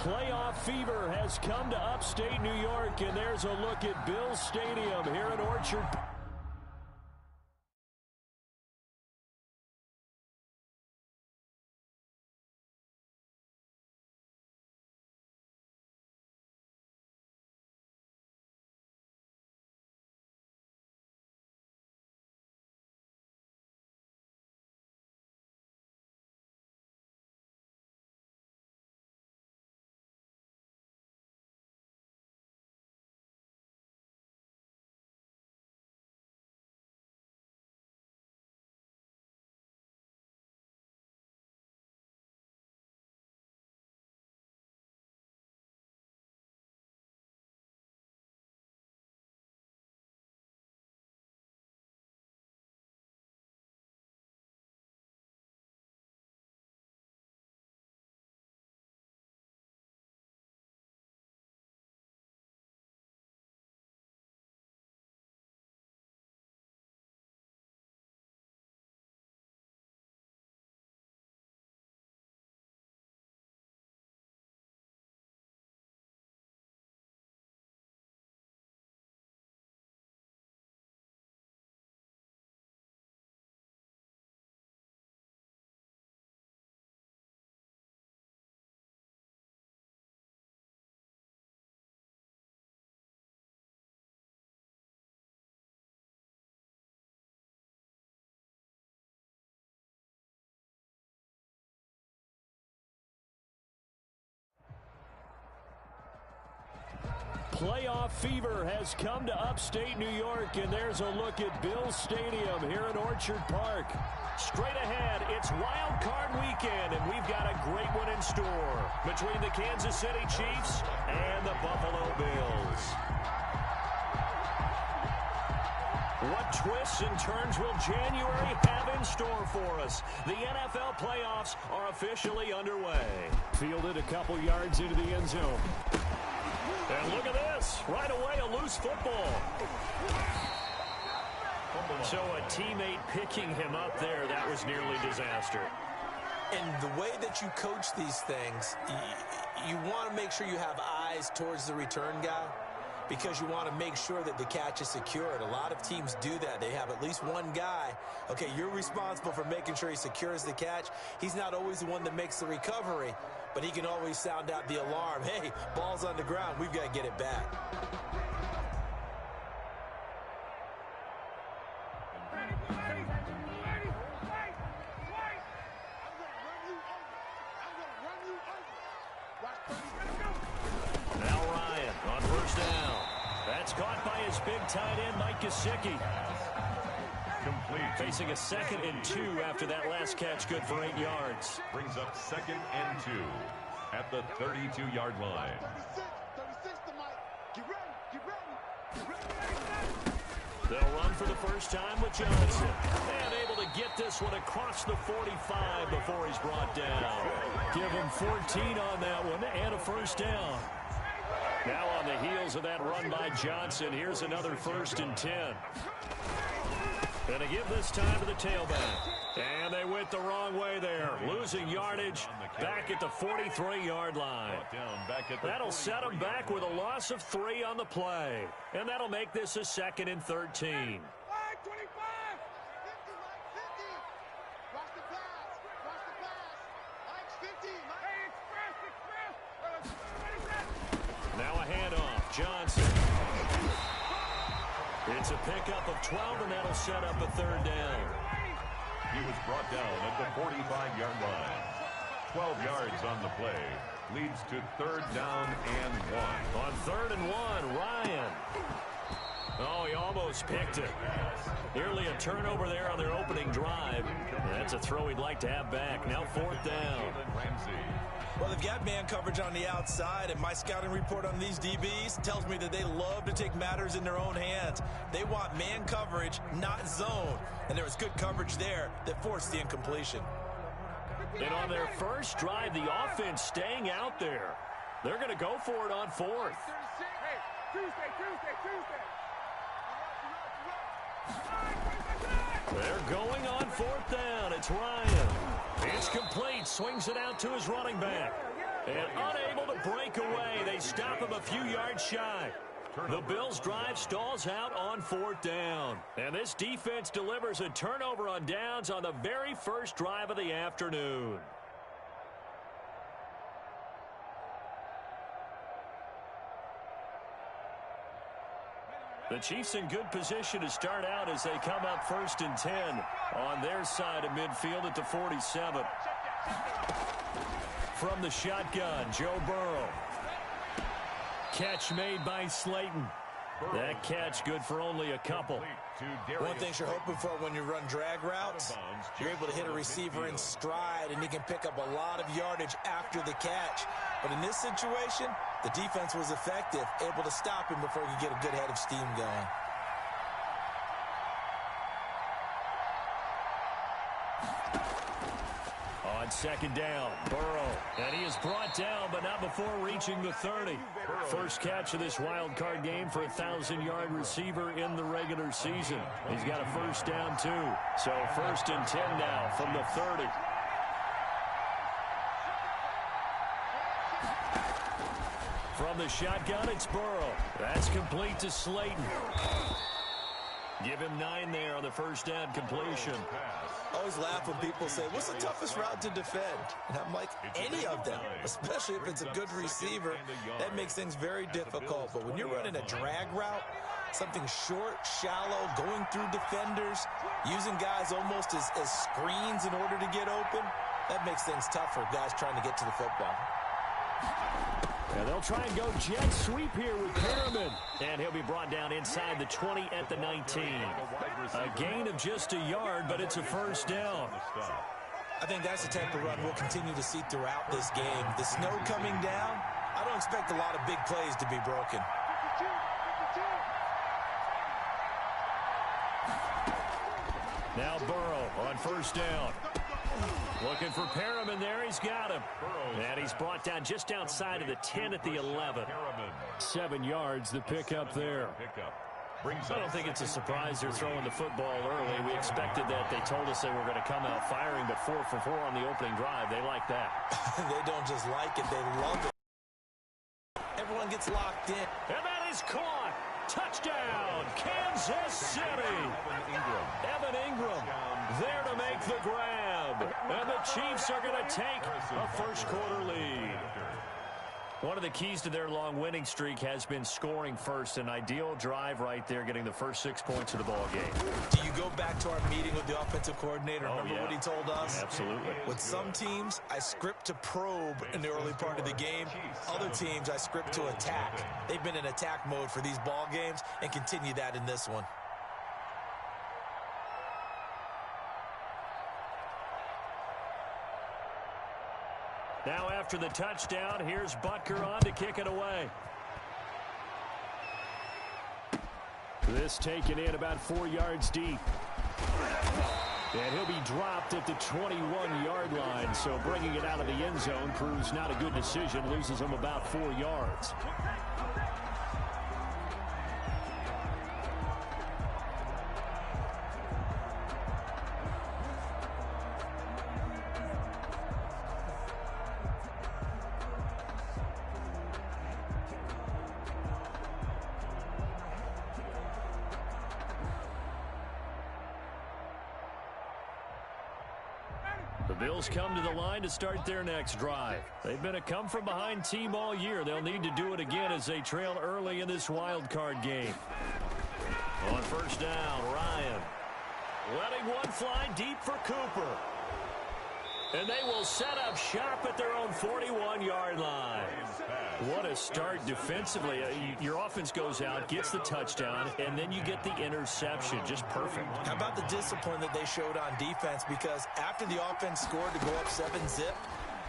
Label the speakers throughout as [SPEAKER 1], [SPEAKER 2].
[SPEAKER 1] Playoff fever has come to upstate New York, and there's a look at Bills Stadium here in Orchard. Playoff fever has come to upstate New York, and there's a look at Bills Stadium here in Orchard Park. Straight ahead, it's Wildcard weekend, and we've got a great one in store between the Kansas City Chiefs and the Buffalo Bills. What twists and turns will January have in store for us? The NFL playoffs are officially underway. Fielded a couple yards into the end zone. And look at this. Right away, a loose football. So a teammate picking him up there, that was nearly disaster.
[SPEAKER 2] And the way that you coach these things, you want to make sure you have eyes towards the return guy because you want to make sure that the catch is secured. A lot of teams do that. They have at least one guy. Okay, you're responsible for making sure he secures the catch. He's not always the one that makes the recovery, but he can always sound out the alarm. Hey, ball's on the ground. We've got to get it back.
[SPEAKER 1] Now Ryan on first down. That's caught by his big tight end, Mike Gesicki.
[SPEAKER 3] Complete.
[SPEAKER 1] Facing a 2nd and 2 after that last catch, good for 8 yards.
[SPEAKER 3] Brings up 2nd and 2 at the 32-yard line.
[SPEAKER 4] 36 to Mike. Get ready.
[SPEAKER 1] They'll run for the first time with Johnson. And able to get this one across the 45 before he's brought down. Give him 14 on that one and a first down. Now on the heels of that run by Johnson, here's another 1st and 10. And to give this time to the tailback. And they went the wrong way there. Losing yardage back at the 43-yard line. That'll set them back with a loss of 3 on the play. And that'll make this a 2nd and 13. Now a handoff. Johnson. It's a pickup of 12, and that'll set up a 3rd down.
[SPEAKER 3] He was brought down at the 45-yard line. 12 yards on the play. Leads to 3rd down and 1.
[SPEAKER 1] On 3rd and 1, Ryan. Oh, he almost picked it. Nearly a turnover there on their opening drive. That's a throw he'd like to have back. Now 4th down.
[SPEAKER 2] Well, they've got man coverage on the outside, and my scouting report on these DBs tells me that they love to take matters in their own hands. They want man coverage, not zone. And there was good coverage there that forced the incompletion.
[SPEAKER 1] And on their first drive, the offense staying out there. They're going to go for it on 4th. They're going on 4th down. It's Ryan. It's complete. Swings it out to his running back. And unable to break away. They stop him a few yards shy. The Bills' drive stalls out on 4th down. And this defense delivers a turnover on downs on the very first drive of the afternoon. The Chiefs in good position to start out as they come up 1st and 10 on their side of midfield at the 47. From the shotgun, Joe Burrow. Catch made by Slayton. That catch good for only a couple.
[SPEAKER 2] One thing you're hoping for when you run drag routes, you're able to hit a receiver in stride, and he can pick up a lot of yardage after the catch. But in this situation, the defense was effective, able to stop him before he could get a good head of steam going.
[SPEAKER 1] On 2nd down, Burrow. And he is brought down, but not before reaching the 30. First catch of this wild card game for a 1,000-yard receiver in the regular season. He's got a 1st down, too. So 1st and 10 now from the 30. From the shotgun, it's Burrow. That's complete to Slayton. Give him 9 there on the 1st down completion.
[SPEAKER 2] I always laugh when people say, what's the toughest route to defend? And I'm like, any of them, especially if it's a good receiver. That makes things very difficult. But when you're running a drag route, something short, shallow, going through defenders, using guys almost as screens in order to get open, that makes things tough for guys trying to get to the football.
[SPEAKER 1] And they'll try and go jet sweep here with Perriman. And he'll be brought down inside the 20 at the 19. A gain of just a yard, but it's a 1st down.
[SPEAKER 2] I think that's the type of run we'll continue to see throughout this game. The snow coming down, I don't expect a lot of big plays to be broken.
[SPEAKER 1] Now Burrow on 1st down. Looking for Perriman there. He's got him. And he's brought down just outside of the 10 at the 11. 7 yards, the pickup there. I don't think it's a surprise they're throwing the football early. We expected that. They told us they were going to come out firing, but 4 for 4 on the opening drive. They like that.
[SPEAKER 2] They don't just like it, they love it. Everyone gets locked in.
[SPEAKER 1] And that is caught. Touchdown, Kansas City. Evan Ingram there to make the grab. And the Chiefs are going to take a first-quarter lead. One of the keys to their long winning streak has been scoring first. An ideal drive right there, getting the first 6 points of the ball game.
[SPEAKER 2] Do you go back to our meeting with the offensive coordinator? Remember what he told us?
[SPEAKER 1] Absolutely.
[SPEAKER 2] With some teams, I script to probe in the early part of the game. Other teams, I script to attack. They've been in attack mode for these ball games and continue that in this one.
[SPEAKER 1] Now after the touchdown, here's Butker on to kick it away. This taken in about 4 yards deep. And he'll be dropped at the 21-yard line. So bringing it out of the end zone proves not a good decision. Loses him about 4 yards. The Bills come to the line to start their next drive. They've been a come-from-behind team all year. They'll need to do it again as they trail early in this wild card game. On 1st down, Ryan letting one fly deep for Cooper. And they will set up shop at their own 41-yard line. What a start defensively. Your offense goes out, gets the touchdown, and then you get the interception. Just perfect.
[SPEAKER 2] How about the discipline that they showed on defense? Because after the offense scored to go up 7-zip,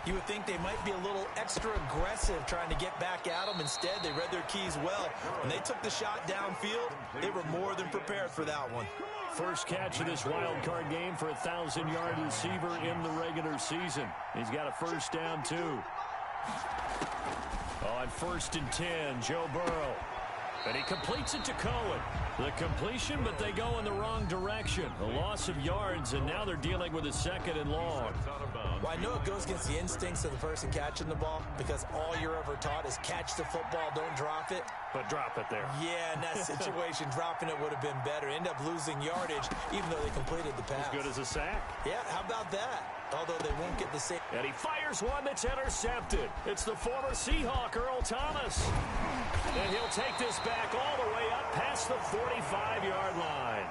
[SPEAKER 2] you would think they might be a little extra aggressive trying to get back at them. Instead, they read their keys well. When they took the shot downfield, they were more than prepared for that one.
[SPEAKER 1] First catch of this wild card game for a 1,000-yard receiver in the regular season. He's got a 1st down, too. On 1st and 10, Joe Burrow. And he completes it to Cohen. The completion, but they go in the wrong direction. A loss of yards, and now they're dealing with a 2nd and long.
[SPEAKER 2] Well, I know it goes against the instincts of the person catching the ball because all you're ever taught is catch the football, don't drop it.
[SPEAKER 1] But drop it there.
[SPEAKER 2] Yeah, in that situation, dropping it would have been better. End up losing yardage, even though they completed the pass.
[SPEAKER 1] As good as a sack.
[SPEAKER 2] Yeah, how about that? Although they won't get the same.
[SPEAKER 1] And he fires one that's intercepted. It's the former Seahawk, Earl Thomas. And he'll take this back all the way up past the 45-yard line.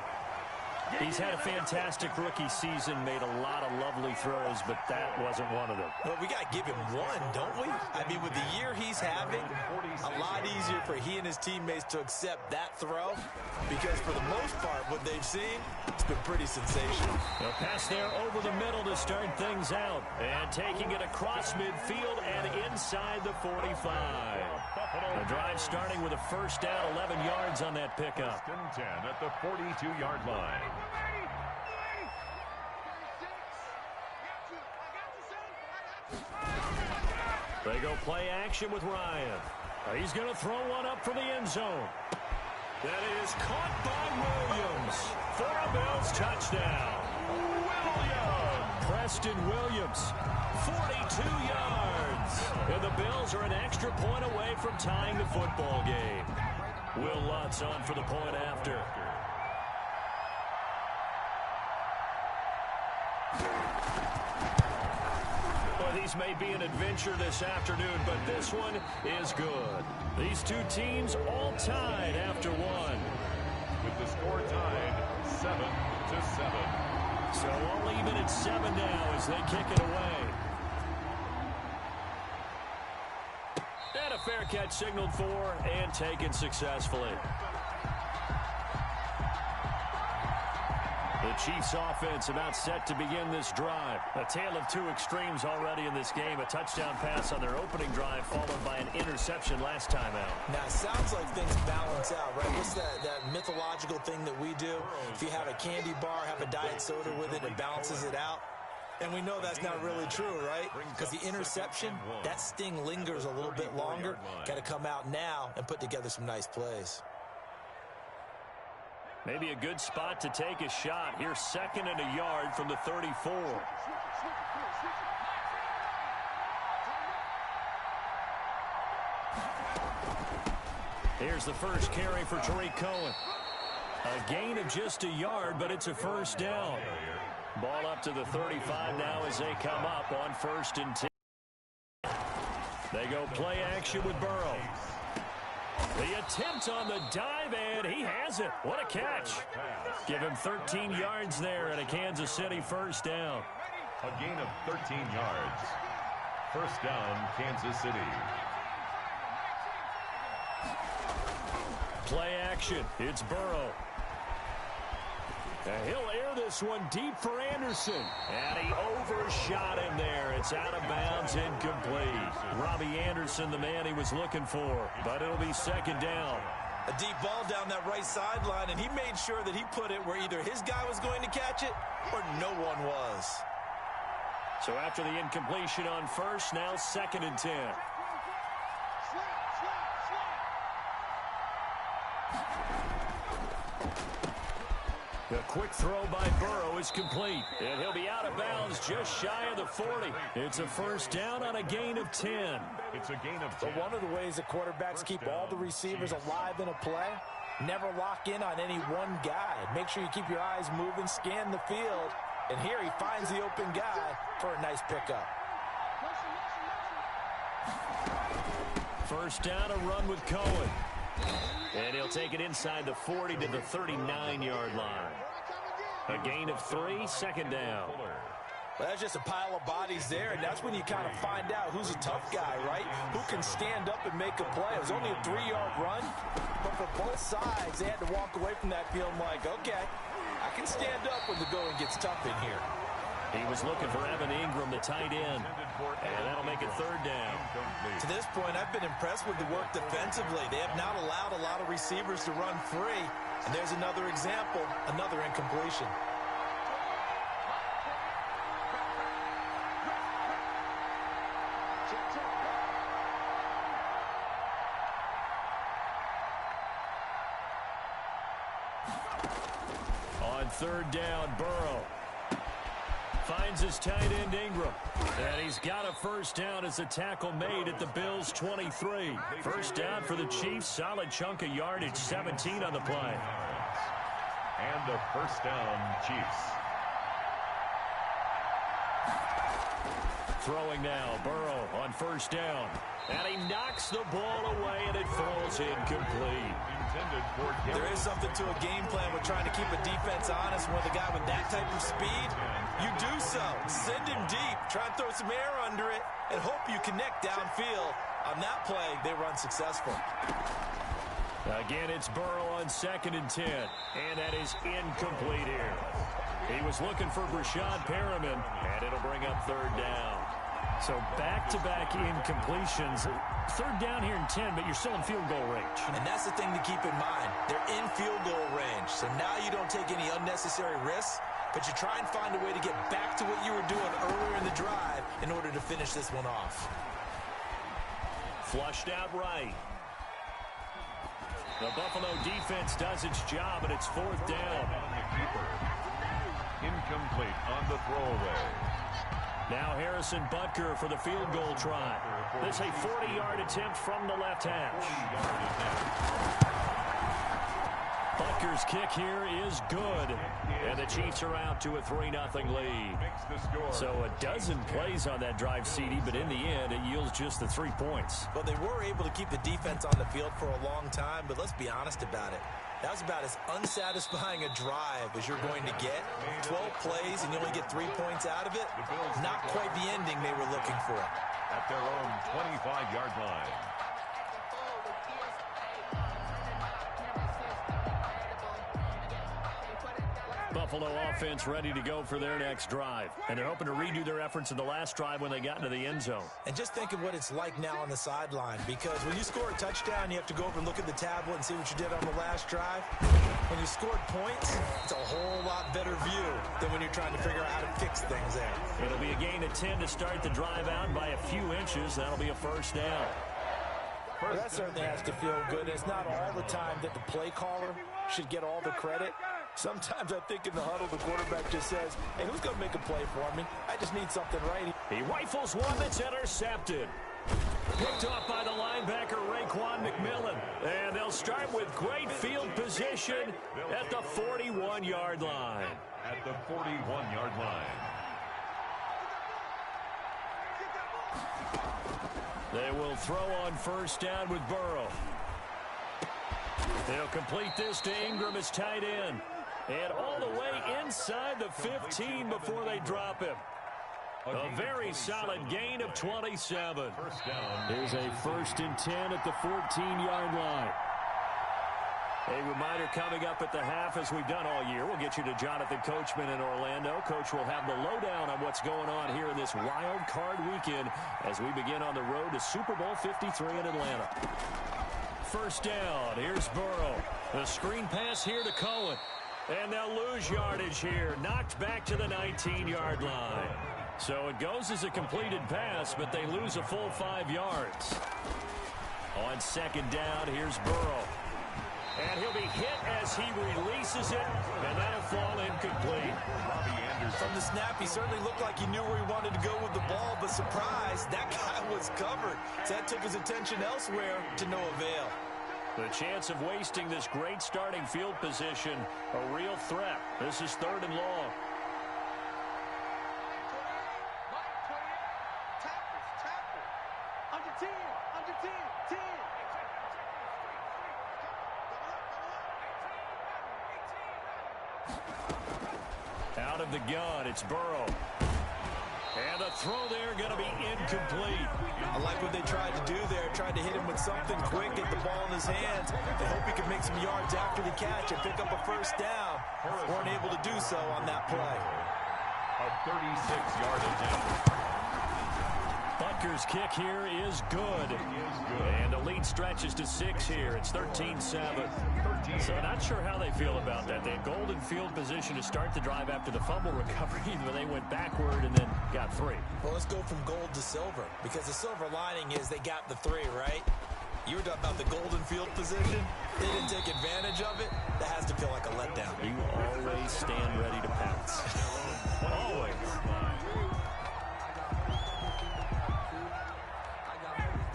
[SPEAKER 1] He's had a fantastic rookie season, made a lot of lovely throws, but that wasn't one of them.
[SPEAKER 2] Well, we got to give him one, don't we? I mean, with the year he's having, a lot easier for he and his teammates to accept that throw because for the most part, what they've seen, it's been pretty sensational.
[SPEAKER 1] A pass there over the middle to start things out. And taking it across midfield and inside the 45. The drive starting with a first down, 11 yards on that pickup.
[SPEAKER 3] 10 at the 42-yard line.
[SPEAKER 1] They go play action with Ryan. He's going to throw one up for the end zone. That is caught by Williams for a Bills touchdown. Williams! Preston Williams, 42 yards. And the Bills are an extra point away from tying the football game. Will Lutz on for the point after. These may be an adventure this afternoon, but this one is good. These two teams all tied after one.
[SPEAKER 3] With the score tied 7-7.
[SPEAKER 1] So all even at 7 now as they kick it away. And a fair catch signaled for and taken successfully. The Chiefs offense about set to begin this drive. A tale of two extremes already in this game. A touchdown pass on their opening drive followed by an interception last time out.
[SPEAKER 2] Now, it sounds like things balance out, right? What's that mythological thing that we do? If you have a candy bar, have a diet soda with it, it balances it out. And we know that's not really true, right? Because the interception, that sting lingers a little bit longer. Got to come out now and put together some nice plays.
[SPEAKER 1] Maybe a good spot to take a shot. Here's 2nd and a yard from the 34. Here's the first carry for Tariq Cohen. A gain of just a yard, but it's a first down. Ball up to the 35 now as they come up on 1st and 10. They go play action with Burrow. The attempt on the dive, and he has it. What a catch. Give him 13 yards there and a Kansas City first down.
[SPEAKER 3] A gain of 13 yards. First down, Kansas City.
[SPEAKER 1] Play action. It's Burrow. And he'll air this one deep for Anderson. And he overshot him there. It's out of bounds, incomplete. Robbie Anderson, the man he was looking for. But it'll be 2nd down.
[SPEAKER 2] A deep ball down that right sideline, and he made sure that he put it where either his guy was going to catch it or no one was.
[SPEAKER 1] So after the incompletion on first, now 2nd and 10. The quick throw by Burrow is complete. And he'll be out of bounds just shy of the 40. It's a first down on a gain of 10.
[SPEAKER 3] It's a gain of 10.
[SPEAKER 2] But one of the ways the quarterbacks keep all the receivers alive in a play, never lock in on any one guy. Make sure you keep your eyes moving, scan the field. And here he finds the open guy for a nice pickup.
[SPEAKER 1] First down, a run with Cohen. And he'll take it inside the 40 to the 39-yard line. A gain of 3, 2nd down.
[SPEAKER 2] Well, that's just a pile of bodies there, and that's when you kind of find out who's a tough guy, right? Who can stand up and make a play. It was only a 3-yard run, but for both sides, they had to walk away from that feeling like, okay, I can stand up when the going gets tough in here.
[SPEAKER 1] He was looking for Evan Ingram, the tight end, and that'll make it 3rd down.
[SPEAKER 2] To this point, I've been impressed with the work defensively. They have not allowed a lot of receivers to run free, and there's another example, another incompletion.
[SPEAKER 1] On third down, Burrow finds his tight end Ingram. And he's got a first down as a tackle made at the Bills' 23. First down for the Chiefs. Solid chunk of yardage, 17 on the play.
[SPEAKER 3] And a first down, Chiefs.
[SPEAKER 1] Throwing now, Burrow on first down. And he knocks the ball away, and it falls incomplete.
[SPEAKER 2] There is something to a game plan with trying to keep a defense honest. With a guy with that type of speed, you do so. Send him deep. Try and throw some air under it and hope you connect downfield. On that play, they were unsuccessful.
[SPEAKER 1] Again, it's Burrow on 2nd and 10. And that is incomplete here. He was looking for Brashad Perriman, and it'll bring up third down. So back-to-back incompletions. Third down here in 10, but you're still in field goal range.
[SPEAKER 2] And that's the thing to keep in mind. They're in field goal range. So now you don't take any unnecessary risks, but you try and find a way to get back to what you were doing earlier in the drive in order to finish this one off.
[SPEAKER 1] Flushed out right. The Buffalo defense does its job, and it's fourth down.
[SPEAKER 3] Incomplete on the throwaway.
[SPEAKER 1] Now Harrison Butker for the field goal try. This a 40-yard attempt from the left hash. Butker's kick here is good. And the Chiefs are out to a 3-0 lead. So a dozen plays on that drive, CD, but in the end, it yields just the 3 points.
[SPEAKER 2] Well, they were able to keep the defense on the field for a long time, but let's be honest about it. That was about as unsatisfying a drive as you're going to get. 12 plays and you only get 3 points out of it. Not quite the ending they were looking for.
[SPEAKER 3] At their own 25-yard line.
[SPEAKER 1] Buffalo offense ready to go for their next drive. And they're hoping to redo their efforts in the last drive when they got into the end zone.
[SPEAKER 2] And just think of what it's like now on the sideline, because when you score a touchdown, you have to go over and look at the tablet and see what you did on the last drive. When you scored points, it's a whole lot better view than when you're trying to figure out how to fix things there.
[SPEAKER 1] It'll be a gain of 10 to start the drive out by a few inches. That'll be a first down.
[SPEAKER 2] Well, that certainly has to feel good. It's not all the time that the play caller should get all the credit. Sometimes I think in the huddle, the quarterback just says, hey, who's going to make a play for me? I just need something right.
[SPEAKER 1] He rifles one that's intercepted. Picked off by the linebacker, Raekwon McMillan. And they'll start with great field position at the 41-yard line.
[SPEAKER 3] At the 41-yard line.
[SPEAKER 1] They will throw on first down with Burrow. They'll complete this to Ingram as tight end. And all the way inside the 15 before they drop him. A very solid gain of 27. Here's a 1st and 10 at the 14-yard line. A reminder coming up at the half, as we've done all year. We'll get you to Jonathan Coachman in Orlando. Coach will have the lowdown on what's going on here in this wild card weekend as we begin on the road to Super Bowl 53 in Atlanta. First down. Here's Burrow. The screen pass here to Cohen. And they'll lose yardage here. Knocked back to the 19-yard line. So it goes as a completed pass, but they lose a full 5 yards. On second down, here's Burrow. And he'll be hit as he releases it, and that'll fall incomplete.
[SPEAKER 2] From the snap, he certainly looked like he knew where he wanted to go with the ball, but surprise, that guy was covered. So that took his attention elsewhere to no avail.
[SPEAKER 1] The chance of wasting this great starting field position, a real threat. This is 3rd and long.
[SPEAKER 4] Under 10, under 10, 10.
[SPEAKER 1] Out of the gun, it's Burrow. And the throw there going to be incomplete.
[SPEAKER 2] I like what they tried to do there. Tried to hit him with something quick, get the ball in his hands. They hope he can make some yards after the catch and pick up a first down. Weren't able to do so on that play.
[SPEAKER 3] A 36-yard attempt.
[SPEAKER 1] Butker's kick here is good. And the lead stretches to 6 here. It's 13-7. So not sure how they feel about that. They had golden field position to start the drive after the fumble recovery, but they went backward and then got 3.
[SPEAKER 2] Well, let's go from gold to silver, because the silver lining is they got the 3, right? You were talking about the golden field position. They didn't take advantage of it. That has to feel like a letdown.
[SPEAKER 1] You always stand ready to pounce. Always.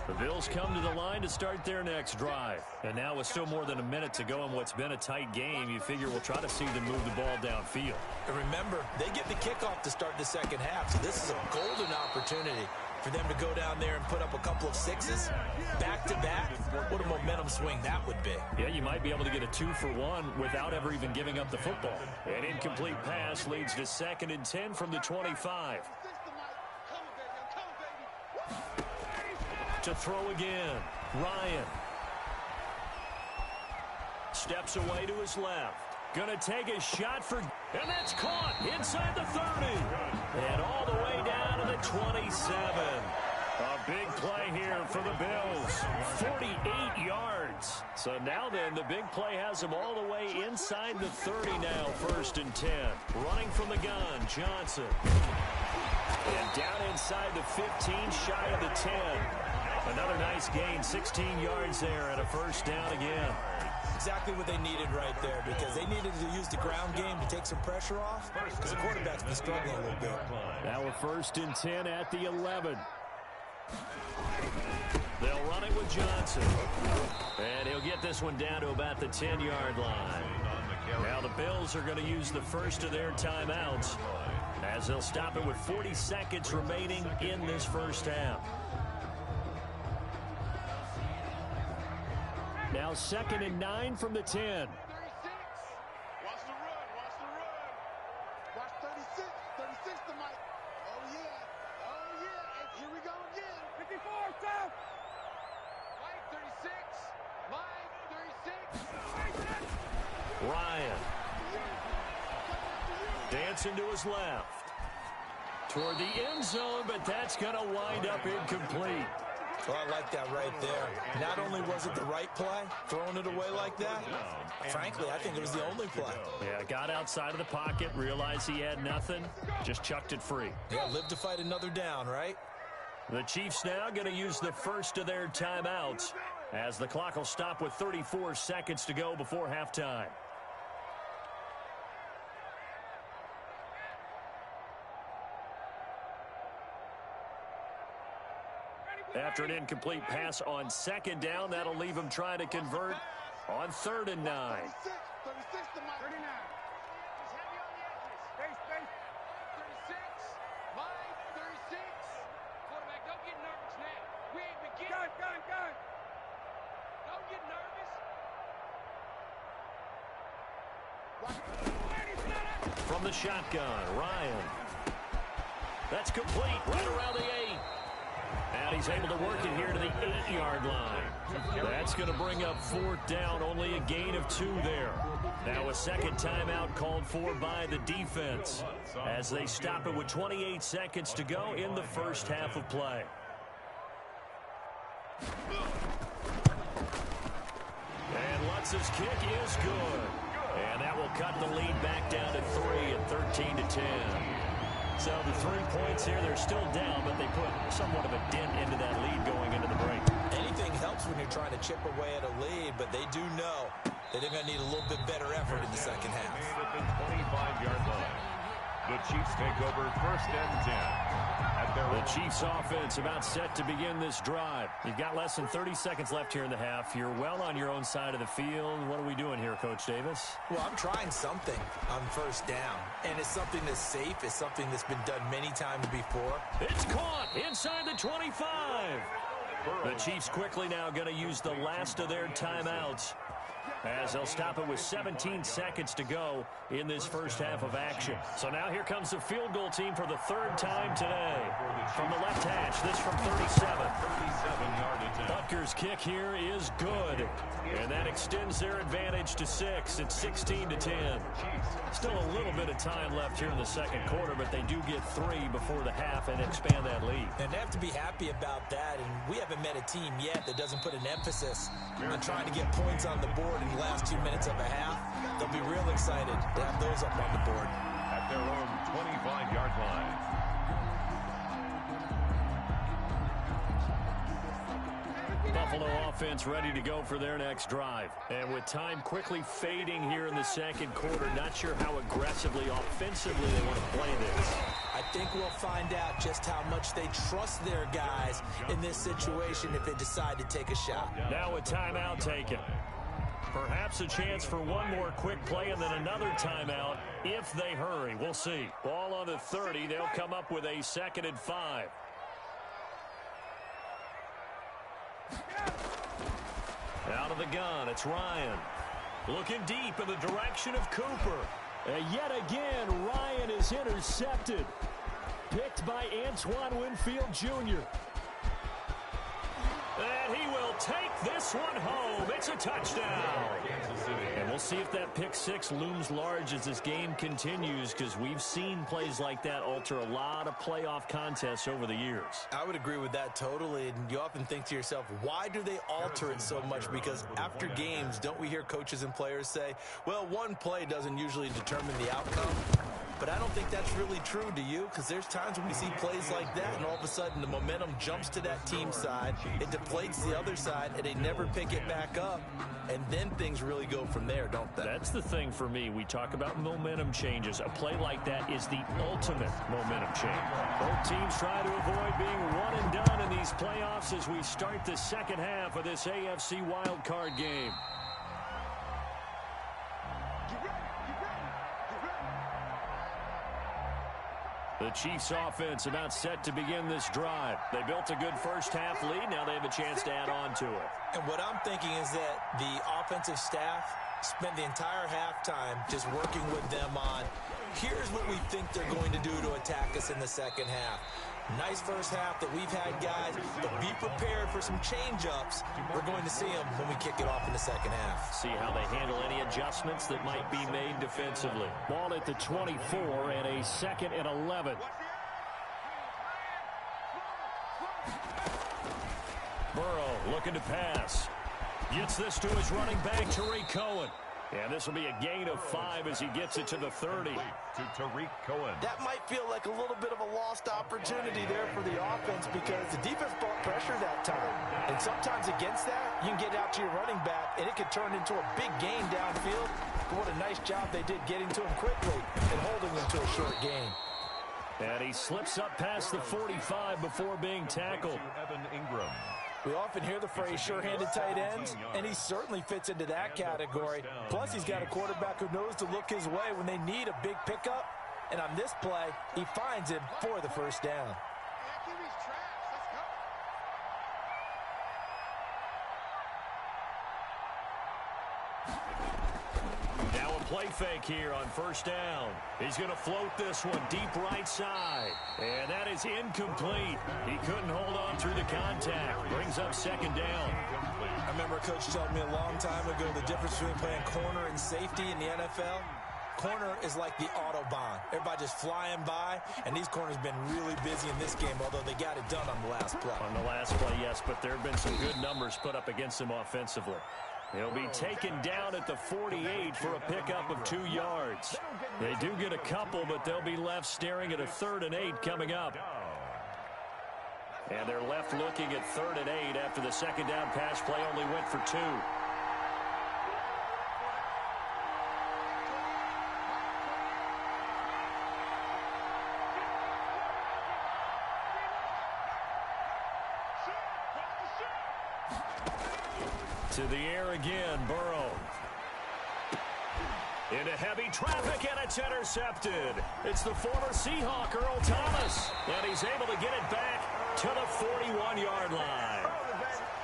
[SPEAKER 1] The Bills come to the line to start their next drive. And now with still more than a minute to go in what's been a tight game, you figure we'll try to see them move the ball downfield.
[SPEAKER 2] And remember, they get the kickoff to start the second half, so this is a golden opportunity for them to go down there and put up a couple of sixes back-to-back. What a momentum swing that would be.
[SPEAKER 1] Yeah, you might be able to get a 2-for-1 without ever even giving up the football. An incomplete pass leads to 2nd and 10 from the 25. To throw again, Ryan. Steps away to his left. Gonna take a shot for, and that's caught inside the 30. And all the way down to the 27. A big play here for the Bills. 48 yards. So now then, the big play has them all the way inside the 30 now, 1st and 10. Running from the gun, Johnson. And down inside the 15, shy of the 10. Another nice gain, 16 yards there, and a 1st down again.
[SPEAKER 2] Exactly what they needed right there, because they needed to use the ground game to take some pressure off, because the quarterback's been struggling a little bit.
[SPEAKER 1] Now a 1st and 10 at the 11. They'll run it with Johnson. And he'll get this one down to about the 10-yard line. Now the Bills are going to use the first of their timeouts, as they'll stop it with 40 seconds remaining in this first half. Now 2nd and 9 from the 10.
[SPEAKER 4] 36. Watch the run. Watch the run. Watch 36. 36 to Mike. Oh, yeah. Oh, yeah. And here we go again. 54, stop. Mike, 36. Mike, 36.
[SPEAKER 1] Ryan. Dancing to his left. Toward the end zone, but that's going to wind up incomplete.
[SPEAKER 2] Well, I like that right there. Not only was it the right play, throwing it away like that, frankly, I think it was the only play.
[SPEAKER 1] Yeah, got outside of the pocket, realized he had nothing, just chucked it free.
[SPEAKER 2] Yeah, live to fight another down, right?
[SPEAKER 1] The Chiefs now going to use the first of their timeouts, as the clock will stop with 34 seconds to go before halftime. After an incomplete pass on 2nd down, that'll leave him trying to convert on 3rd and 9.
[SPEAKER 4] 36 to Mike. 39. He's heavy on the edges. Space. 36. Mike, 36. Quarterback, don't get nervous now. We ain't beginning. Gun. Don't get nervous.
[SPEAKER 1] From the shotgun, Ryan. That's complete right around the 8. And he's able to work it here to the 8-yard line. That's going to bring up 4th down, only a gain of 2 there. Now a 2nd timeout called for by the defense, as they stop it with 28 seconds to go in the first half of play. And Lutz's kick is good. And that will cut the lead back down to 3 at 13-10. So the 3 points here, they're still down, but they put somewhat of a dent into that lead going into the break.
[SPEAKER 2] Anything helps when you're trying to chip away at a lead, but they do know that they're going to need a little bit better effort in the second half.
[SPEAKER 3] At the 25-yard line. The Chiefs take over 1st and 10.
[SPEAKER 1] The Chiefs offense about set to begin this drive. You've got less than 30 seconds left here in the half. You're well on your own side of the field. What are we doing here, Coach Davis?
[SPEAKER 2] Well, I'm trying something on 1st down, and it's something that's safe. It's something that's been done many times before.
[SPEAKER 1] It's caught inside the 25. The Chiefs quickly now going to use the last of their timeouts, as they'll stop it with 17 seconds to go in this first half of action. So now here comes the field goal team for the 3rd time today. From the left hash, this from 37.
[SPEAKER 3] 37-yard attempt.
[SPEAKER 1] Butker's kick here is good, and that extends their advantage to 6 at 16-10. Still a little bit of time left here in the second quarter, but they do get 3 before the half and expand that lead.
[SPEAKER 2] And they have to be happy about that, and we haven't met a team yet that doesn't put an emphasis on trying to get points on the board in the last 2 minutes of a half. They'll be real excited to have those up on the board.
[SPEAKER 3] At their own 25-yard line.
[SPEAKER 1] Buffalo offense ready to go for their next drive. And with time quickly fading here in the second quarter, not sure how aggressively, offensively they want to play this.
[SPEAKER 2] I think we'll find out just how much they trust their guys in this situation if they decide to take a shot.
[SPEAKER 1] Now a timeout taken. Perhaps a chance for one more quick play and then another timeout if they hurry. We'll see. Ball on the 30. They'll come up with a 2nd and 5. Out of the gun, it's Ryan. Looking deep in the direction of Cooper. And yet again, Ryan is intercepted. Picked by Antoine Winfield Jr. And he will take this one home. It's a touchdown. And we'll see if that pick six looms large as this game continues, because we've seen plays like that alter a lot of playoff contests over the years.
[SPEAKER 2] I would agree with that totally. And you often think to yourself, why do they alter it so much? Because after games, don't we hear coaches and players say, well, one play doesn't usually determine the outcome? But I don't think that's really true, do you? Because there's times when we see plays like that, and all of a sudden the momentum jumps to that team side, it deflates the other side, and they never pick it back up. And then things really go from there, don't they?
[SPEAKER 1] That's the thing for me. We talk about momentum changes. A play like that is the ultimate momentum change. Both teams try to avoid being one and done in these playoffs as we start the second half of this AFC wildcard game. The Chiefs offense about set to begin this drive. They built a good first half lead. Now they have a chance to add on to it.
[SPEAKER 2] And what I'm thinking is that the offensive staff spent the entire halftime just working with them on, here's what we think they're going to do to attack us in the second half. Nice first half that we've had, guys, but be prepared for some change-ups. We're going to see them when we kick it off in the second half.
[SPEAKER 1] See how they handle any adjustments that might be made defensively. Ball at the 24 and a 2nd and 11. Burrow looking to pass. Gets this to his running back, Tariq Cohen. And this will be a gain of 5 as he gets it to the 30.
[SPEAKER 3] To Tariq Cohen.
[SPEAKER 2] That might feel like a little bit of a lost opportunity there for the offense because the defense brought pressure that time. And sometimes against that, you can get out to your running back, and it could turn into a big gain downfield. But what a nice job they did getting to him quickly and holding him to a short gain.
[SPEAKER 1] And he slips up past the 45 before being tackled.
[SPEAKER 3] Evan Ingram.
[SPEAKER 2] We often hear the phrase sure-handed tight ends, and he certainly fits into that category. Plus, he's got a quarterback who knows to look his way when they need a big pickup. And on this play, he finds him for the first down.
[SPEAKER 1] Now a play fake here on first down. He's going to float this one deep right side. And that is incomplete. He couldn't hold on through the contact. Brings up 2nd down.
[SPEAKER 2] I remember a coach telling me a long time ago the difference between playing corner and safety in the NFL. Corner is like the Autobahn. Everybody just flying by, and these corners have been really busy in this game, although they got it done on the last play.
[SPEAKER 1] On the last play, yes, but there have been some good numbers put up against him offensively. He'll be taken down at the 48 for a pickup of 2 yards. They do get a couple, but they'll be left staring at a 3rd and 8 coming up. And they're left looking at 3rd and 8 after the 2nd down pass play only went for 2. To the air again, Burrow. Into heavy traffic, and it's intercepted. It's the former Seahawk, Earl Thomas. And he's able to get it back to the 41-yard line.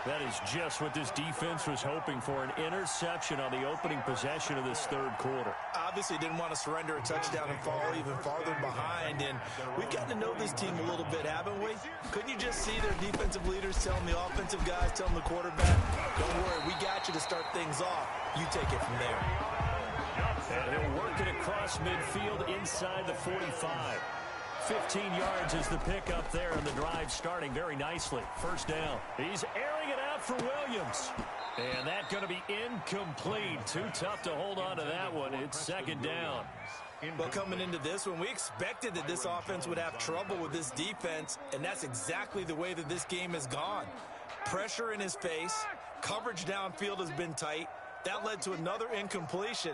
[SPEAKER 1] That is just what this defense was hoping for, an interception on the opening possession of this 3rd quarter.
[SPEAKER 2] Obviously didn't want to surrender a touchdown and fall even farther behind, and we've gotten to know this team a little bit, haven't we? Couldn't you just see their defensive leaders telling the offensive guys, telling the quarterback, don't worry, we got you to start things off. You take it from there.
[SPEAKER 1] And he'll work it across midfield inside the 45. 15 yards is the pickup there, and the drive starting very nicely. First down. He's airing it out for Williams. And that's going to be incomplete. Too tough to hold on to that one. It's 2nd down.
[SPEAKER 2] But coming into this one, we expected that this offense would have trouble with this defense, and that's exactly the way that this game has gone. Pressure in his face. Coverage downfield has been tight. That led to another incompletion.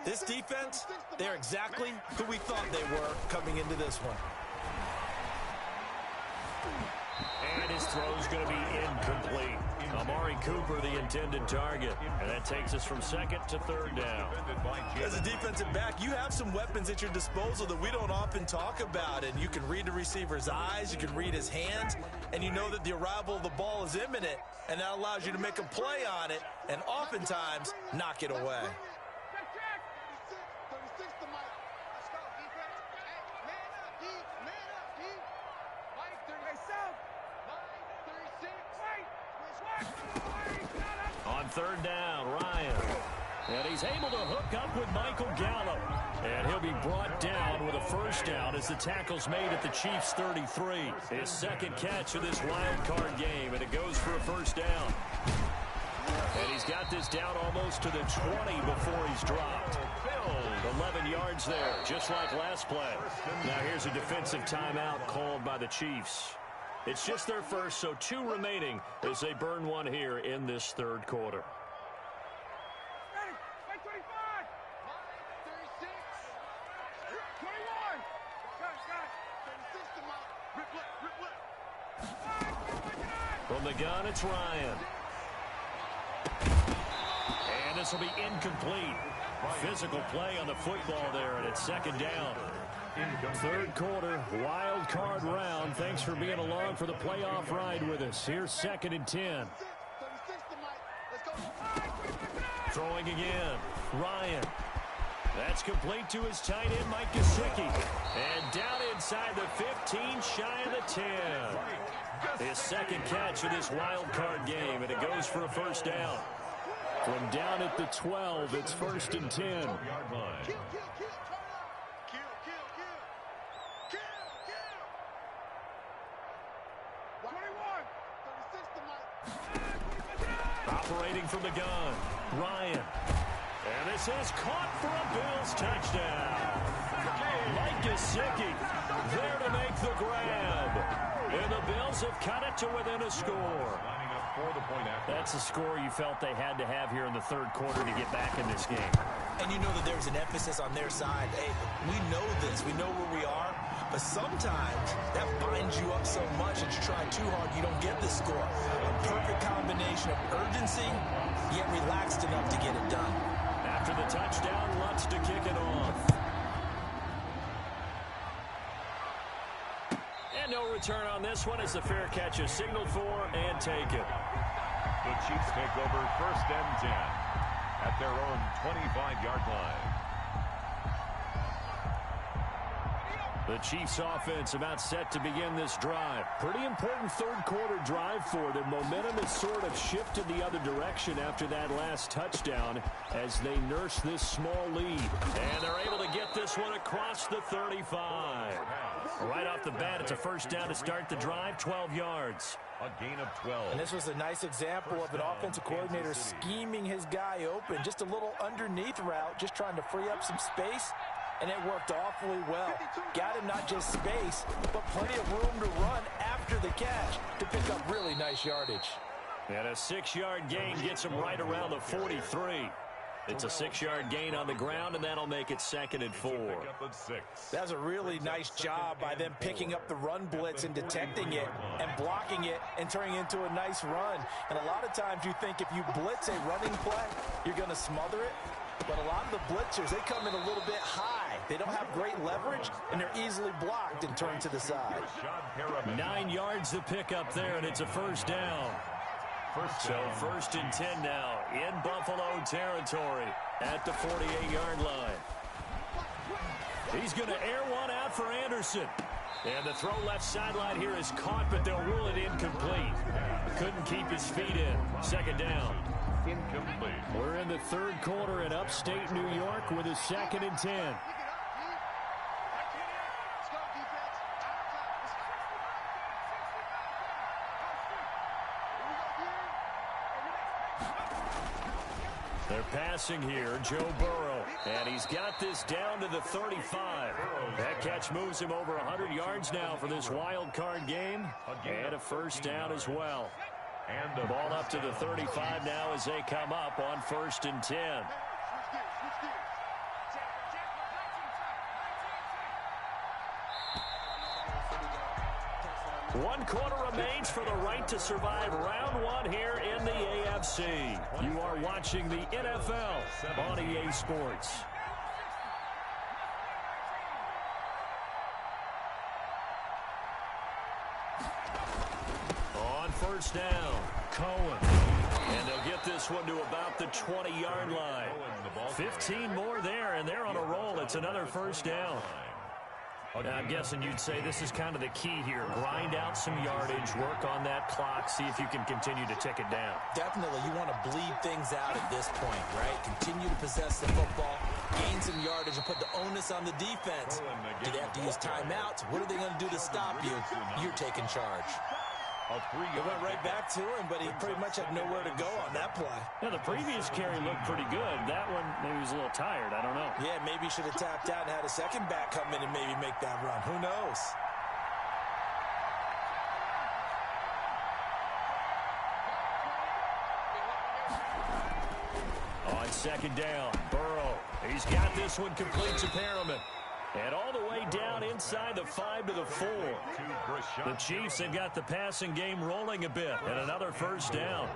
[SPEAKER 2] This defense, they're exactly who we thought they were coming into this one.
[SPEAKER 1] And his throw's going to be incomplete. Amari Cooper, the intended target. And that takes us from second to third down.
[SPEAKER 2] As a defensive back, you have some weapons at your disposal that we don't often talk about. And you can read the receiver's eyes, you can read his hands, and you know that the arrival of the ball is imminent. And that allows you to make a play on it and oftentimes knock it away.
[SPEAKER 1] On third down, Ryan. And he's able to hook up with Michael Gallup. And he'll be brought down with a first down as the tackle's made at the Chiefs' 33. His second catch of this wild card game, and it goes for a first down. And he's got this down almost to the 20 before he's dropped. 11 yards there, just like last play. Now here's a defensive timeout called by the Chiefs. It's just their first, so 2 remaining as they burn one here in this third quarter. From the gun, it's Ryan. And this will be incomplete. Physical play on the football there, and it's second down. Third quarter, wild card round. Thanks for being along for the playoff ride with us. Here's second and 10. Throwing again. Ryan. That's complete to his tight end, Mike Gesicki. And down inside the 15, shy of the 10. His second catch of this wild card game, and it goes for a first down. From down at the 12, it's first and 10. Operating from the gun, Ryan. And this is caught for a Bills touchdown. Mike Gesicki there to make the grab. And the Bills have cut it to within a score. That's a score you felt they had to have here in the third quarter to get back in this game.
[SPEAKER 2] And you know that there's an emphasis on their side. Hey, we know this. We know where we are. But sometimes that binds you up so much that you try too hard, you don't get the score. A perfect combination of urgency, yet relaxed enough to get it done.
[SPEAKER 1] After the touchdown, Lutz to kick it off. And no return on this one as the fair catch is signaled for and taken.
[SPEAKER 3] The Chiefs take over first and 10 at their own 25-yard line.
[SPEAKER 1] The Chiefs offense about set to begin this drive. Pretty important third quarter drive for them. Momentum has sort of shifted the other direction after that last touchdown as they nurse this small lead. And they're able to get this one across the 35. Right off the bat, it's a first down to start the drive, 12 yards.
[SPEAKER 3] A gain of 12.
[SPEAKER 2] And this was a nice example of an offensive coordinator scheming his guy open. Just a little underneath route, just trying to free up some space. And it worked awfully well. Got him not just space, but plenty of room to run after the catch to pick up really nice yardage.
[SPEAKER 1] And a 6-yard gain gets him right around the 43. It's a 6-yard gain on the ground, and that'll make it second and 4.
[SPEAKER 2] That was a really nice job by them picking up the run blitz and detecting it and blocking it and turning it into a nice run. And a lot of times you think if you blitz a running play, you're going to smother it. But a lot of the blitzers, they come in a little bit high. They don't have great leverage, and they're easily blocked and turned to the side.
[SPEAKER 1] 9 yards to pick up there, and it's a first down. So first and 10 now in Buffalo territory at the 48-yard line. He's going to air one out for Anderson. And the throw left sideline here is caught, but they'll rule it incomplete. Couldn't keep his feet in. Second down.
[SPEAKER 3] Incomplete.
[SPEAKER 1] We're in the third quarter in upstate New York with a second and 10. They're passing here, Joe Burrow, and he's got this down to the 35. That catch moves him over 100 yards now for this wild card game, and a first down as well.
[SPEAKER 3] And the
[SPEAKER 1] Ball up to the 35 now as they come up on 1st and 10. One quarter remains for the right to survive round one here in the AFC. You are watching the NFL on EA Sports. On 1st down, Cohen. And they'll get this one to about the 20-yard line. 15 more there, and they're on a roll. It's another 1st down. I'm guessing you'd say this is kind of the key here. Grind out some yardage, work on that clock, see if you can continue to tick it down.
[SPEAKER 2] Definitely, you want to bleed things out at this point, right? Continue to possess the football, gain some yardage, and put the onus on the defense. Do they have to use timeouts? What are they going to do to stop you? You're taking charge. It went right back to him, but he pretty much had nowhere to go on that play.
[SPEAKER 1] Yeah, the previous carry looked pretty good. That one, maybe he was a little tired. I don't know.
[SPEAKER 2] Yeah, maybe he should have tapped out and had a second back come in and maybe make that run. Who knows?
[SPEAKER 1] On 2nd down, Burrow. He's got this one complete to Perriman. And all the way down inside the 5 to the 4. The Chiefs have got the passing game rolling a bit. And another 1st down.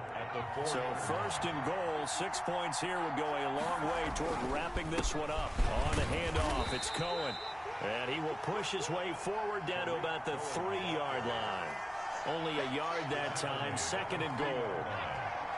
[SPEAKER 1] So 1st and goal, 6 points here would go a long way toward wrapping this one up. On the handoff, it's Cohen. And he will push his way forward down to about the 3-yard line. Only a yard that time, 2nd and goal.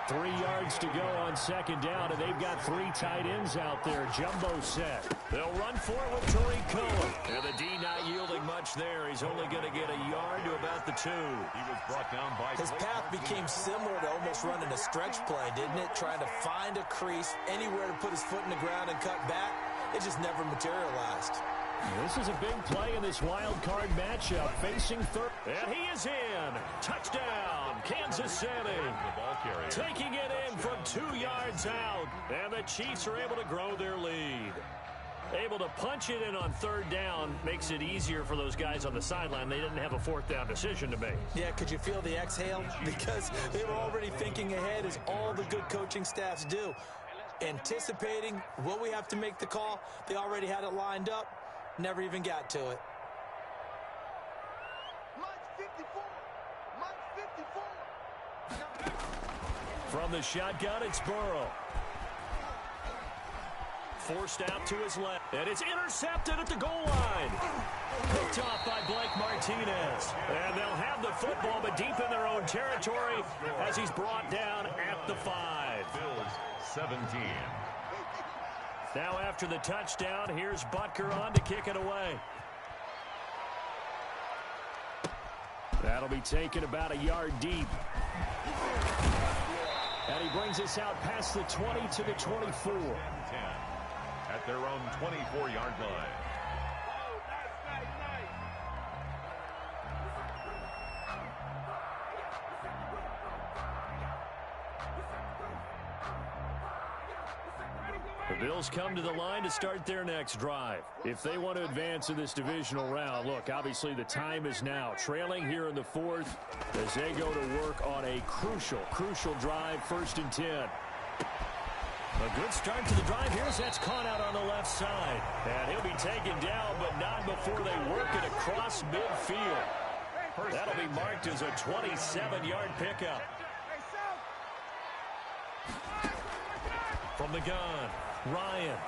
[SPEAKER 1] 3 yards to go on 2nd down, and they've got 3 tight ends out there. Jumbo set. They'll run for it with Tariq Cohen. And the D not yielding much there. He's only going to get a yard to about the 2.
[SPEAKER 3] He was brought down by
[SPEAKER 2] his path became similar to almost running a stretch play, didn't it? Trying to find a crease, anywhere to put his foot in the ground and cut back. It just never materialized.
[SPEAKER 1] This is a big play in this wild card matchup, facing third. And he is in. Touchdown, Kansas City. Taking it in from 2 yards out. And the Chiefs are able to grow their lead. Able to punch it in on 3rd down makes it easier for those guys on the sideline. They didn't have a 4th down decision to make.
[SPEAKER 2] Yeah, could you feel the exhale? Because they were already thinking ahead, as all the good coaching staffs do. Anticipating, will we have to make the call? They already had it lined up. Never even got to it.
[SPEAKER 1] From the shotgun, it's Burrow. Forced out to his left. And it's intercepted at the goal line. Picked off by Blake Martinez. And they'll have the football, but deep in their own territory as he's brought down at the 5.
[SPEAKER 3] Bills 17.
[SPEAKER 1] Now after the touchdown, here's Butker on to kick it away. That'll be taken about a yard deep. And he brings us out past the 20 to the 24.
[SPEAKER 3] 10 at their own 24-yard line.
[SPEAKER 1] The Bills come to the line to start their next drive. If they want to advance in this divisional round, look, obviously the time is now. Trailing here in the 4th as they go to work on a crucial drive, 1st and 10. A good start to the drive. Here's that's caught out on the left side. And he'll be taken down, but not before they work it across midfield. That'll be marked as a 27-yard pickup. From the gun, Ryan.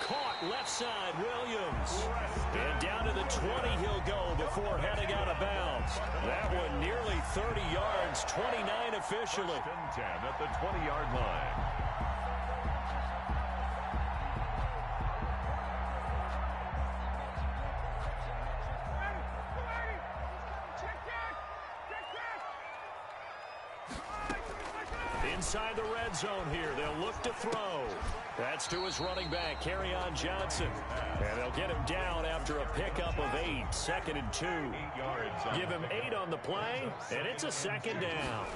[SPEAKER 1] Caught left side, Williams. And down to the 20 he'll go before heading out of bounds. That one nearly 30 yards, 29 officially.
[SPEAKER 3] 10 at the 20-yard line.
[SPEAKER 1] Inside the red zone here, they'll look to throw. That's to his running back, Kerryon Johnson. And they'll get him down after a pickup of 8, 2nd and 2.
[SPEAKER 3] 8 yards.
[SPEAKER 1] Give him 8 on the play, and it's a 2nd down.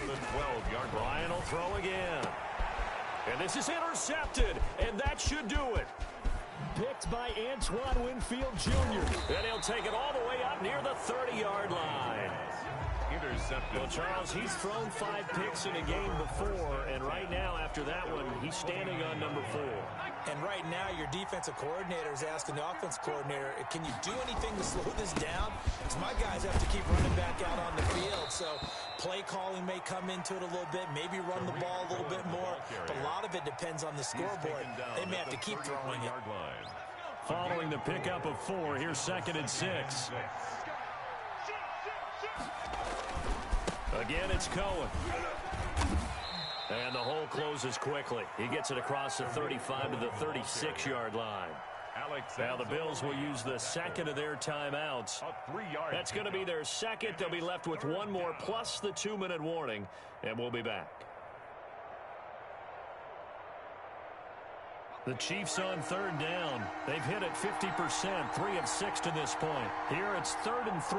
[SPEAKER 3] The 12-yard line.
[SPEAKER 1] Ryan will throw again. And this is intercepted, and that should do it. Picked by Antoine Winfield Jr. And he'll take it all the way up near the 30-yard line.
[SPEAKER 3] intercepted.
[SPEAKER 1] Well, Charles, he's thrown 5 picks in a game before, and right now, after that one, he's standing on number 4.
[SPEAKER 2] And right now, your defensive coordinator is asking the offense coordinator, can you do anything to slow this down? Because my guys have to keep running back out on the field. So play calling may come into it a little bit, maybe run the ball a little bit more. But a lot of it depends on the scoreboard. They may have to keep throwing it.
[SPEAKER 1] Following the pickup of 4, here's 2nd and 6. Again, it's Cohen. And the hole closes quickly. He gets it across the 35 to the 36-yard line. Now the Bills will use the second of their timeouts. That's going to be their second. They'll be left with one more plus the 2-minute warning, and we'll be back. The Chiefs on 3rd down. They've hit it 50%, 3 of 6 to this point. Here it's 3rd and 3.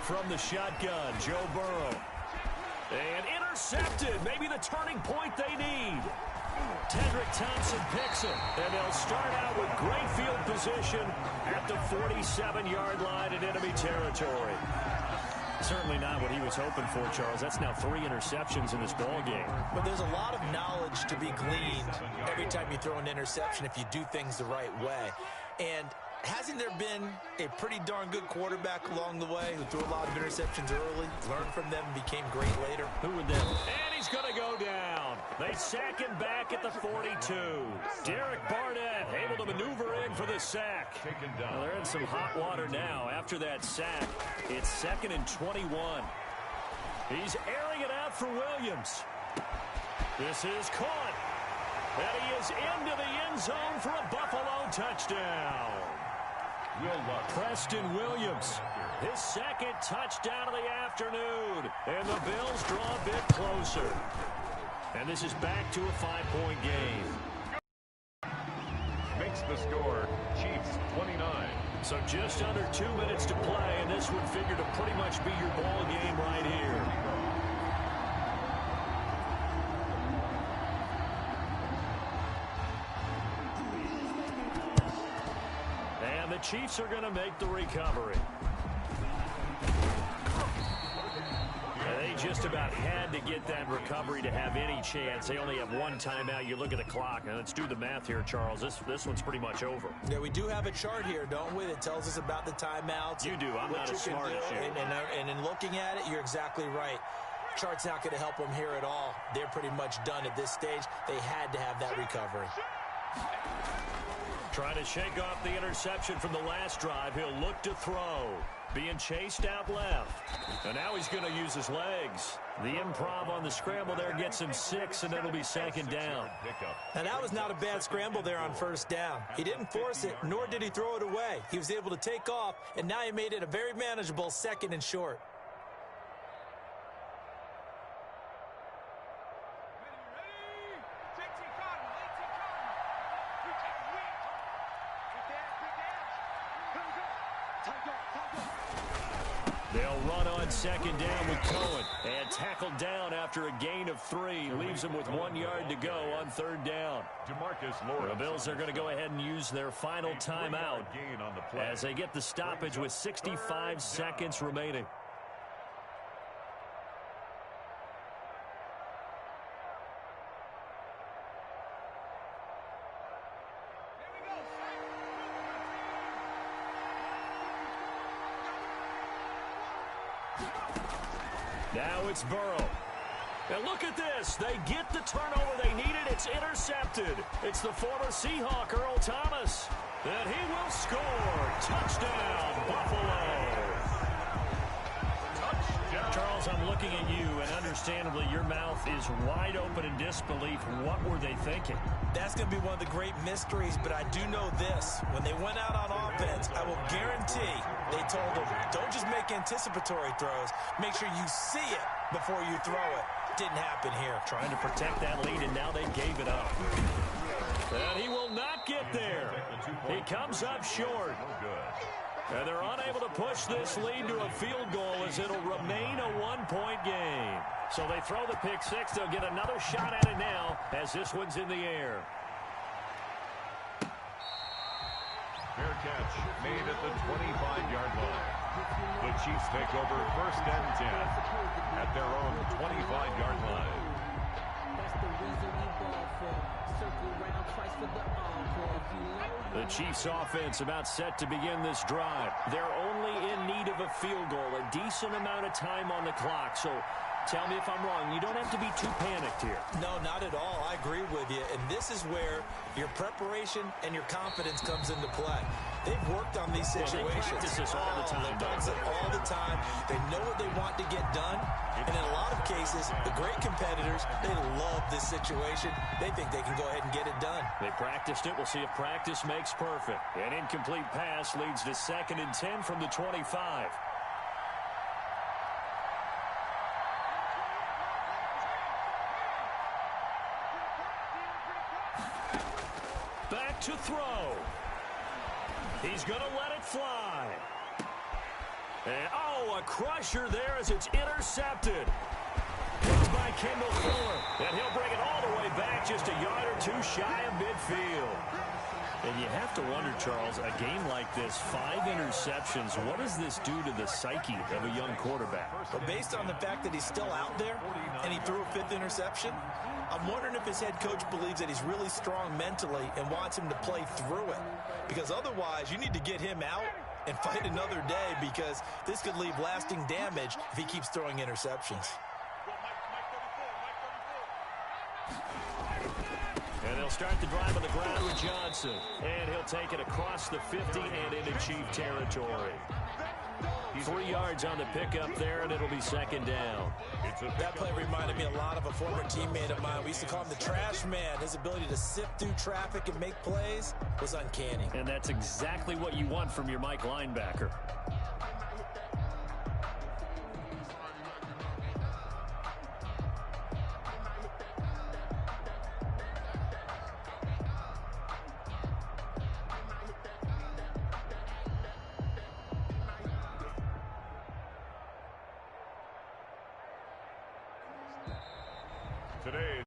[SPEAKER 1] From the shotgun, Joe Burrow. And intercepted. Maybe the turning point they need. Tedrick Thompson picks it. And they'll start out with great field position at the 47-yard line in enemy territory. Certainly not what he was hoping for, Charles. That's now 3 interceptions in this ball game.
[SPEAKER 2] But there's a lot of knowledge to be gleaned every time you throw an interception if you do things the right way. And hasn't there been a pretty darn good quarterback along the way who threw a lot of interceptions early, learned from them, and became great later?
[SPEAKER 1] Who would that? And he's going to go down. They sack him back at the 42. Derek Barnett able to maneuver in for the sack. Well, they're in some hot water now after that sack. It's 2nd and 21. He's airing it out for Williams. This is caught. And he is into the end zone for a Buffalo touchdown. Preston Williams, his 2nd touchdown of the afternoon. And the Bills draw a bit closer. And this is back to a 5-point game.
[SPEAKER 3] Makes the score, Chiefs 29.
[SPEAKER 1] So just under 2 minutes to play, and this would figure to pretty much be your ball game right here. And the Chiefs are going to make the recovery. They just about had to get that recovery to have any chance. They only have 1 timeout. You look at the clock. Now let's do the math here, Charles. This one's pretty much over.
[SPEAKER 2] Yeah, we do have a chart here, don't we, that tells us about the timeouts.
[SPEAKER 1] You do. I'm not as smart as you.
[SPEAKER 2] And in looking at it, you're exactly right. Chart's not going to help them here at all. They're pretty much done at this stage. They had to have that recovery.
[SPEAKER 1] Trying to shake off the interception from the last drive. He'll look to throw. Being chased out left. And now he's going to use his legs. The improv on the scramble there gets him 6, and it'll be 2nd down.
[SPEAKER 2] Now, that was not a bad scramble there on 1st down. He didn't force it, nor did he throw it away. He was able to take off, and now he made it a very manageable 2nd and short.
[SPEAKER 1] They'll run on 2nd down with Cohen. And tackled down after a gain of 3. Leaves him with 1 yard to go on 3rd down. The Bills are going to go ahead and use their final timeout as they get the stoppage with 65 seconds remaining. Now it's Burrow. And look at this. They get the turnover they needed. It's intercepted. It's the former Seahawk, Earl Thomas. And he will score. Touchdown, Buffalo. Touchdown. Charles, I'm looking at you, and understandably, your mouth is wide open in disbelief. What were they thinking?
[SPEAKER 2] That's going to be one of the great mysteries, but I do know this. When they went out on offense, I will guarantee they told them, don't just make anticipatory throws. Make sure you see it before you throw it. Didn't happen here.
[SPEAKER 1] Trying to protect that lead, and now they gave it up. And he will not get there. He comes up short. And they're unable to push this lead to a field goal as it'll remain a 1-point game. So they throw the pick 6. They'll get another shot at it now as this one's in the air.
[SPEAKER 3] Fair catch made at the 25-yard line. The Chiefs take over 1st and 10 at their own 25-yard line.
[SPEAKER 5] That's the reason we ball for. Circle around twice for the encore.
[SPEAKER 1] The Chiefs offense about set to begin this drive. They're only in need of a field goal, a decent amount of time on the clock. So tell me if I'm wrong. You don't have to be too panicked here.
[SPEAKER 2] No, not at all. I agree with you. And this is where your preparation and your confidence comes into play. They've worked on these situations.
[SPEAKER 1] They practice this all the time.
[SPEAKER 2] They've done it all the time. They know what they want to get done. And in a lot of cases, the great competitors, they love this situation. They think they can go ahead and get it done.
[SPEAKER 1] They practiced it. We'll see if practice makes perfect. An incomplete pass leads to 2nd and 10 from the 25. Back to throw. He's going to let it fly. And, a crusher there as it's intercepted. Picked by Kendall Fuller. And he'll bring it all the way back just a yard or two shy of midfield. And you have to wonder, Charles, a game like this, 5 interceptions, what does this do to the psyche of a young quarterback?
[SPEAKER 2] But based on the fact that he's still out there and he threw a 5th interception, I'm wondering if his head coach believes that he's really strong mentally and wants him to play through it. Because otherwise, you need to get him out and fight another day, because this could leave lasting damage if he keeps throwing interceptions.
[SPEAKER 1] And they'll start the drive on the ground with Johnson. And he'll take it across the 50 and into Chief territory. 3 yards on the pickup there, and it'll be 2nd down.
[SPEAKER 2] That play reminded me a lot of a former teammate of mine. We used to call him the trash man. His ability to sift through traffic and make plays was uncanny.
[SPEAKER 1] And that's exactly what you want from your Mike linebacker.
[SPEAKER 3] Today.